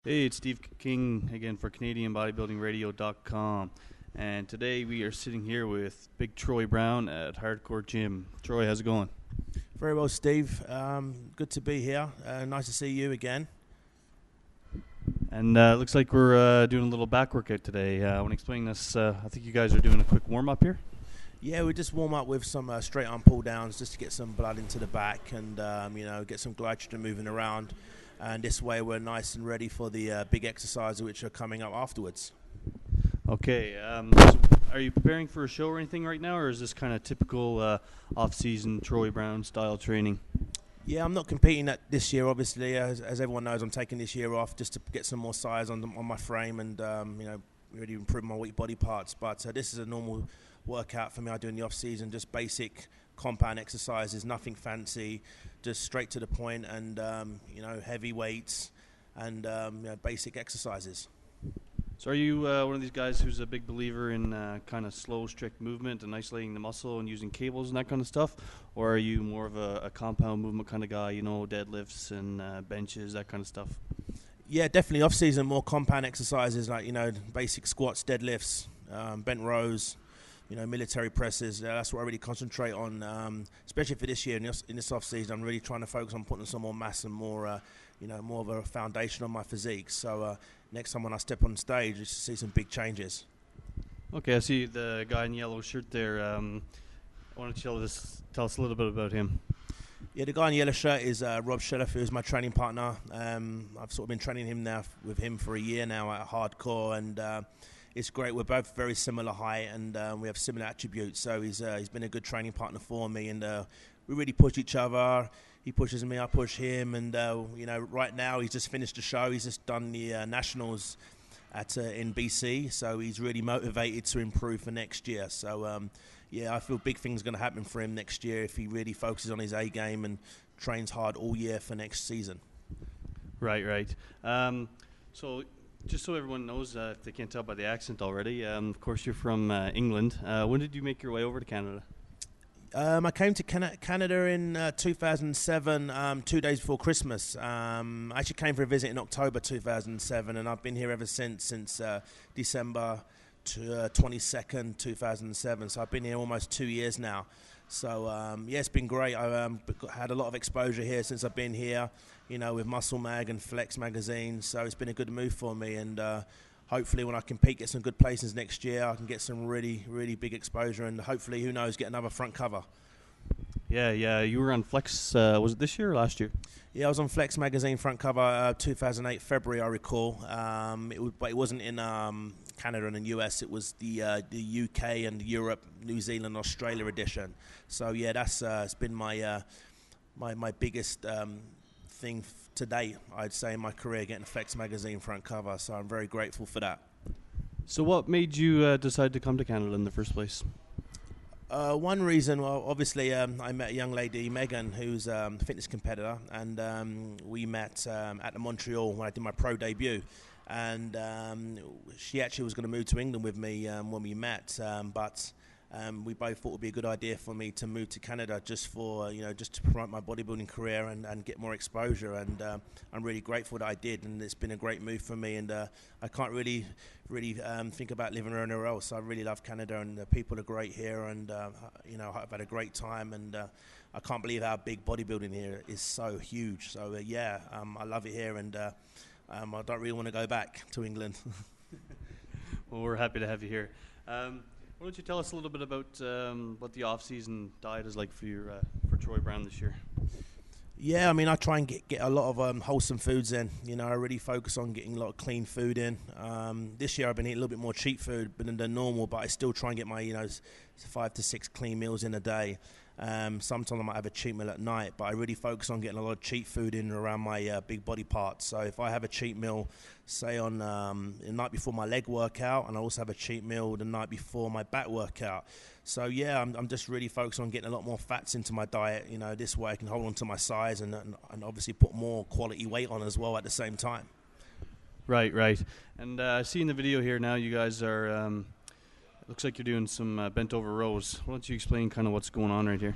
Hey, it's Steve King again for CanadianBodybuildingRadio.com. And today we are sitting here with Big Troy Brown at Hardcore Gym. Troy, how's it going? Very well, Steve. Good to be here. Nice to see you again. And looks like we're doing a little back workout today. I want to explain this. I think you guys are doing a quick warm-up here. Yeah, we just warm up with some straight arm pull downs just to get some blood into the back and get some glycogen moving around. And this way we're nice and ready for the big exercises which are coming up afterwards. Okay. So are you preparing for a show or anything right now, or is this kind of typical off-season Troy Brown style training? Yeah, I'm not competing this year, obviously. As everyone knows, I'm taking this year off just to get some more size on my frame and really improve my weak body parts. But this is a normal workout for me. I do in the off-season, just basic compound exercises, nothing fancy, just straight to the point and heavy weights and basic exercises. So are you one of these guys who's a big believer in kind of slow, strict movement and isolating the muscle and using cables and that kind of stuff? Or are you more of a compound movement kind of guy, deadlifts and benches, that kind of stuff? Yeah, definitely off-season, more compound exercises like, basic squats, deadlifts, bent rows, military presses. That's what I really concentrate on, especially for this year. In this off-season, I'm really trying to focus on putting some more mass and more of a foundation on my physique. So next time when I step on stage, you see some big changes. Okay, I see the guy in yellow shirt there. Why don't you tell us a little bit about him? Yeah, the guy in the yellow shirt is Rob Sheriff, who's my training partner. I've sort of been training him now with him for a year now at Hardcore, and it's great. We're both very similar height, and we have similar attributes. So he's been a good training partner for me, and we really push each other. He pushes me, I push him, and right now he's just finished the show. He's just done the nationals in BC, so he's really motivated to improve for next year. So I feel big things going to happen for him next year if he really focuses on his A game and trains hard all year for next season. Right. So just so everyone knows, if they can't tell by the accent already, of course you're from England. When did you make your way over to Canada? I came to Canada in 2007, 2 days before Christmas. I actually came for a visit in October 2007, and I've been here ever since December 22nd, 2007. So I've been here almost 2 years now. So, it's been great. I've had a lot of exposure here since I've been here, with Muscle Mag and Flex magazine. So it's been a good move for me. And hopefully when I compete, get some good places next year, I can get some really, really big exposure. And hopefully, who knows, get another front cover. Yeah. You were on Flex, was it this year or last year? Yeah, I was on Flex magazine front cover 2008 February, I recall. But it wasn't in Canada and the US. It was the UK and Europe, New Zealand, Australia edition. So yeah, that's it's been my biggest thing to date, I'd say, in my career, getting Flex magazine front cover. So I'm very grateful for that. So what made you decide to come to Canada in the first place? One reason, well, obviously, I met a young lady, Megan, who's a fitness competitor, and we met at the Montreal when I did my pro debut. And she actually was going to move to England with me when we met, but we both thought it would be a good idea for me to move to Canada just to promote my bodybuilding career and get more exposure. And I'm really grateful that I did, and it's been a great move for me. And I can't really think about living anywhere else. I really love Canada, and the people are great here, and I've had a great time. And I can't believe how big bodybuilding here is, so huge. So I love it here, and I don't really want to go back to England. Well, we're happy to have you here. Why don't you tell us a little bit about what the off-season diet is like for Troy Brown this year? Yeah, I mean, I try and get a lot of wholesome foods in. I really focus on getting a lot of clean food in. This year I've been eating a little bit more cheap food than normal, but I still try and get my 5 to 6 clean meals in a day. Sometimes I might have a cheat meal at night, but I really focus on getting a lot of cheat food in around my big body parts. So if I have a cheat meal, say on the night before my leg workout, and I also have a cheat meal the night before my back workout. So yeah, I'm just really focused on getting a lot more fats into my diet. This way I can hold on to my size and obviously put more quality weight on as well at the same time. Right. And I see in the video here now you guys are... looks like you're doing some bent over rows. Why don't you explain kind of what's going on right here?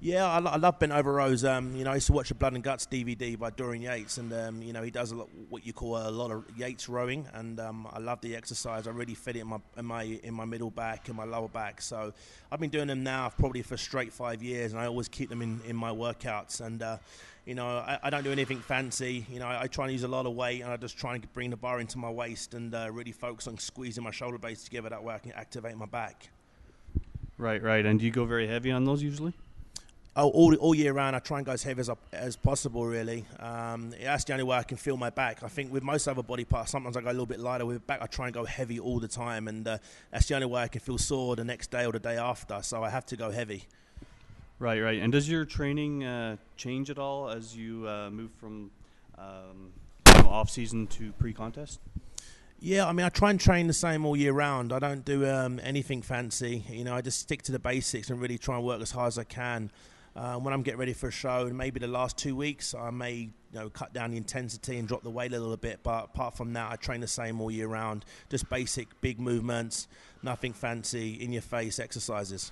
Yeah, I love bent over rows. I used to watch a Blood and Guts DVD by Dorian Yates, and he does a lot, what you call a lot of Yates rowing, and I love the exercise. I really fit it in my middle back and my lower back. So I've been doing them now probably for straight 5 years, and I always keep them in my workouts. And I don't do anything fancy. I try and use a lot of weight, and I just try and bring the bar into my waist and really focus on squeezing my shoulder blades together. That way I can activate my back. Right. And do you go very heavy on those usually? Oh, all year round, I try and go as heavy as possible, really. That's the only way I can feel my back. I think with most other body parts, sometimes I go a little bit lighter. With back, I try and go heavy all the time, and that's the only way I can feel sore the next day or the day after, so I have to go heavy. Right. And does your training change at all as you move from off-season to pre-contest? Yeah, I try and train the same all year round. I don't do anything fancy. I just stick to the basics and really try and work as hard as I can. When I'm getting ready for a show, maybe the last 2 weeks, I may cut down the intensity and drop the weight a little bit. But apart from that, I train the same all year round. Just basic, big movements, nothing fancy, in-your-face exercises.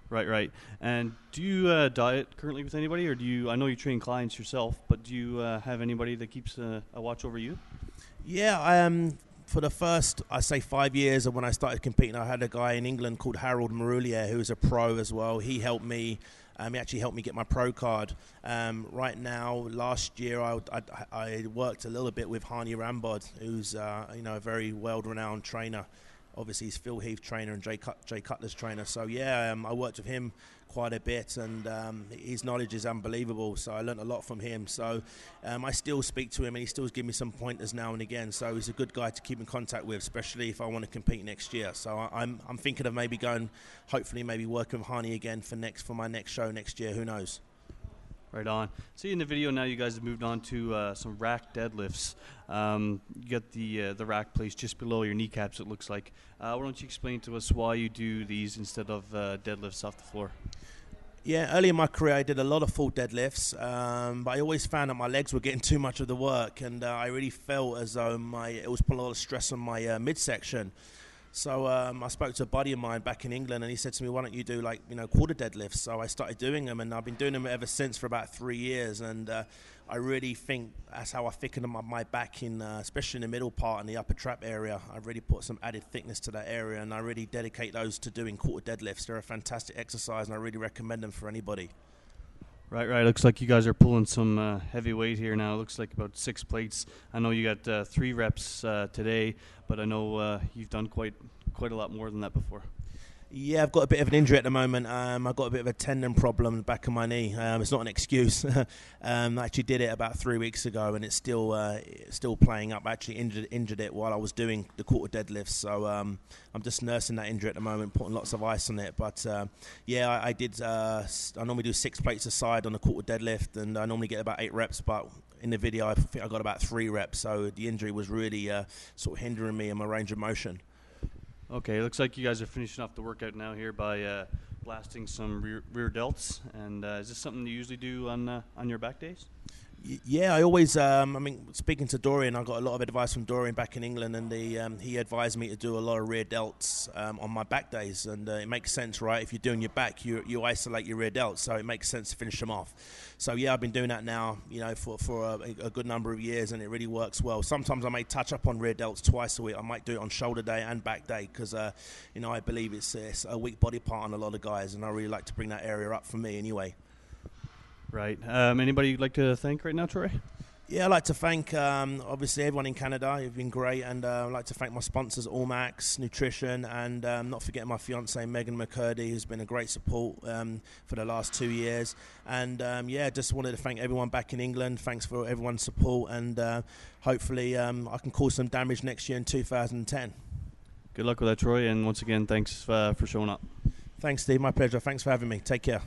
Right. And do you diet currently with anybody, or I know you train clients yourself, but do you have anybody that keeps a watch over you? Yeah, for the first, I say 5 years of when I started competing, I had a guy in England called Harold Maroulier, who was a pro as well. He helped me. He actually helped me get my pro card. Right now, last year, I worked a little bit with Hani Rambod, who's a very world-renowned trainer. Obviously, he's Phil Heath trainer and Jay Cutler's trainer. So, yeah, I worked with him quite a bit, and his knowledge is unbelievable. So I learned a lot from him. So I still speak to him, and he still gives me some pointers now and again. So he's a good guy to keep in contact with, especially if I want to compete next year. So I'm thinking of maybe going, hopefully maybe working with Hani again for my next show next year. Who knows? Right on. See, in the video now, you guys have moved on to some rack deadlifts. You got the rack placed just below your kneecaps, it looks like. Why don't you explain to us why you do these instead of deadlifts off the floor? Yeah, early in my career, I did a lot of full deadlifts, but I always found that my legs were getting too much of the work, and I really felt as though it was putting a lot of stress on my midsection. So I spoke to a buddy of mine back in England, and he said to me, why don't you do quarter deadlifts? So I started doing them, and I've been doing them ever since for about 3 years. And I really think that's how I thicken my back in, especially in the middle part and the upper trap area. I really put some added thickness to that area, and I really dedicate those to doing quarter deadlifts. They're a fantastic exercise, and I really recommend them for anybody. Right. Looks like you guys are pulling some heavy weight here now. It looks like about 6 plates. I know you got 3 reps today, but I know you've done quite a lot more than that before. Yeah, I've got a bit of an injury at the moment. I've got a bit of a tendon problem in the back of my knee. It's not an excuse. I actually did it about 3 weeks ago, and it's still playing up. I actually injured it while I was doing the quarter deadlifts. So I'm just nursing that injury at the moment, putting lots of ice on it. But I did. I normally do 6 plates a side on a quarter deadlift, and I normally get about 8 reps. But in the video, I think I got about 3 reps. So the injury was really sort of hindering me in my range of motion. Okay, it looks like you guys are finishing off the workout now here by blasting some rear delts. And is this something you usually do on your back days? Yeah, I always, speaking to Dorian, I got a lot of advice from Dorian back in England, and he advised me to do a lot of rear delts on my back days, and it makes sense, right? If you're doing your back, you isolate your rear delts, so it makes sense to finish them off. So yeah, I've been doing that now, for a good number of years, and it really works well. Sometimes I may touch up on rear delts twice a week. I might do it on shoulder day and back day, because I believe it's a weak body part on a lot of guys, and I really like to bring that area up for me anyway. Right. Anybody you'd like to thank right now, Troy? Yeah, I'd like to thank, obviously, everyone in Canada. You've been great. And I'd like to thank my sponsors, Allmax Nutrition, and not forgetting my fiancée, Megan McCurdy, who's been a great support for the last 2 years. And, just wanted to thank everyone back in England. Thanks for everyone's support. And hopefully I can cause some damage next year in 2010. Good luck with that, Troy. And once again, thanks for showing up. Thanks, Steve. My pleasure. Thanks for having me. Take care.